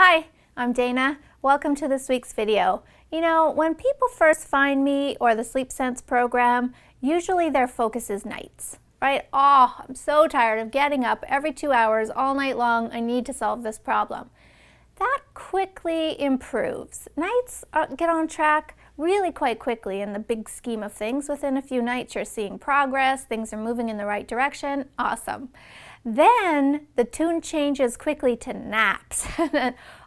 Hi, I'm Dana. Welcome to this week's video. You know, when people first find me or the Sleep Sense program, usually their focus is nights, right? Oh, I'm so tired of getting up every 2 hours all night long. I need to solve this problem. That quickly improves. Nights get on track really quite quickly in the big scheme of things. Within a few nights, you're seeing progress, things are moving in the right direction. Awesome. Then the tune changes quickly to naps.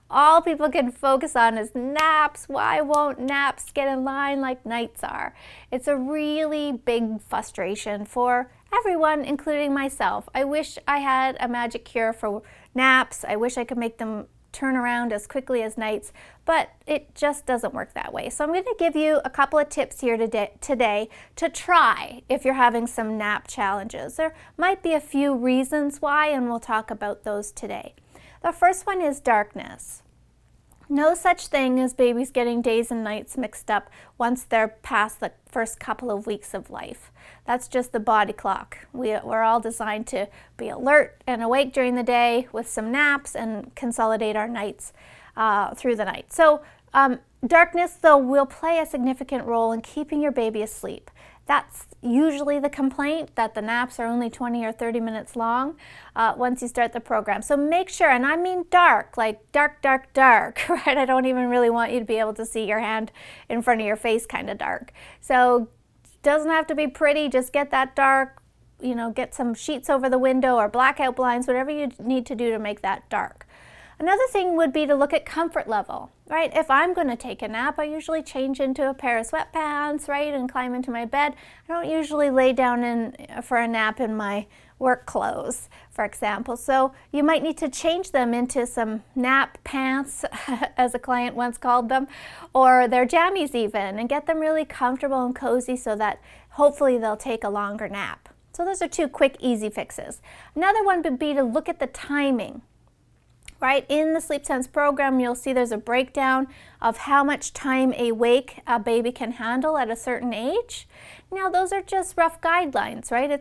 All people can focus on is naps. Why won't naps get in line like nights are? It's a really big frustration for everyone, including myself. I wish I had a magic cure for naps. I wish I could make them turn around as quickly as nights, but it just doesn't work that way. So I'm going to give you a couple of tips here today to try if you're having some nap challenges. There might be a few reasons why, and we'll talk about those today. The first one is darkness. No such thing as babies getting days and nights mixed up once they're past the first couple of weeks of life. That's just the body clock. We're all designed to be alert and awake during the day with some naps and consolidate our nights through the night. So darkness, though, will play a significant role in keeping your baby asleep. That's usually the complaint, that the naps are only 20 or 30 minutes long once you start the program. So make sure, and I mean dark, like dark, dark, dark, right? I don't even really want you to be able to see your hand in front of your face kind of dark. So it doesn't have to be pretty, just get that dark, you know, get some sheets over the window or blackout blinds, whatever you need to do to make that dark. Another thing would be to look at comfort level, right? If I'm going to take a nap, I usually change into a pair of sweatpants, right, and climb into my bed. I don't usually lay down for a nap in my work clothes, for example. So you might need to change them into some nap pants, as a client once called them, or their jammies even, and get them really comfortable and cozy so that hopefully they'll take a longer nap. So those are two quick, easy fixes. Another one would be to look at the timing. Right, in the Sleep Sense program, you'll see there's a breakdown of how much time awake a baby can handle at a certain age. Now, those are just rough guidelines, right?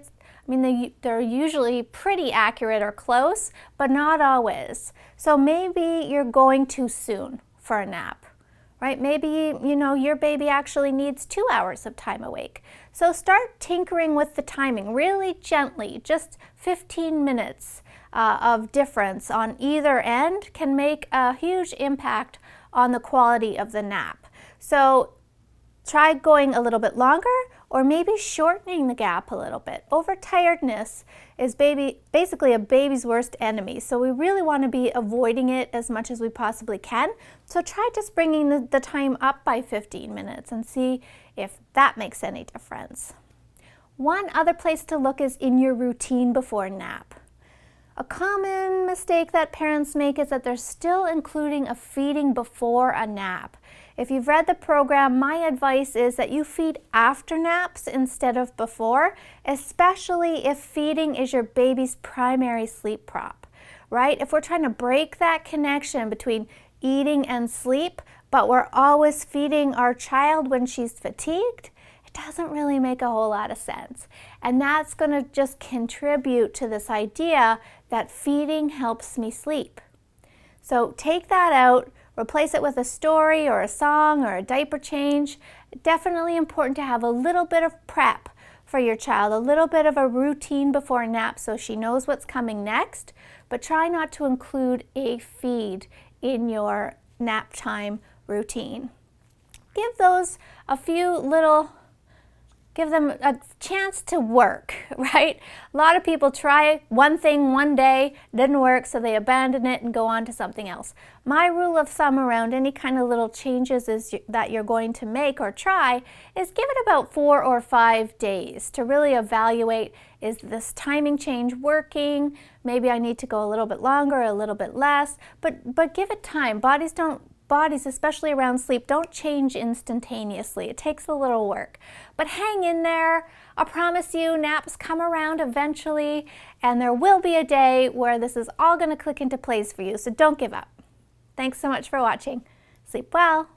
They're usually pretty accurate or close, but not always. So maybe you're going too soon for a nap, right? Maybe, you know, your baby actually needs 2 hours of time awake. So start tinkering with the timing really gently, just 15 minutes. Of difference on either end can make a huge impact on the quality of the nap. So try going a little bit longer or maybe shortening the gap a little bit. Overtiredness is basically a baby's worst enemy, so we really want to be avoiding it as much as we possibly can. So try just bringing the time up by 15 minutes and see if that makes any difference. One other place to look is in your routine before nap. A common mistake that parents make is that they're still including a feeding before a nap. If you've read the program, my advice is that you feed after naps instead of before, especially if feeding is your baby's primary sleep prop, right? If we're trying to break that connection between eating and sleep, but we're always feeding our child when she's fatigued, it doesn't really make a whole lot of sense. And that's going to just contribute to this idea that feeding helps me sleep. So take that out, replace it with a story or a song or a diaper change. Definitely important to have a little bit of prep for your child, a little bit of a routine before a nap so she knows what's coming next, but try not to include a feed in your nap time routine. Give them a chance to work, right? A lot of people try one thing one day, didn't work, so they abandon it and go on to something else. My rule of thumb around any kind of little changes that you're going to make or try is give it about 4 or 5 days to really evaluate, is this timing change working? Maybe I need to go a little bit longer, a little bit less, but give it time. Bodies, especially around sleep, don't change instantaneously. It takes a little work. But hang in there. I promise you, naps come around eventually, and there will be a day where this is all going to click into place for you, so don't give up. Thanks so much for watching. Sleep well.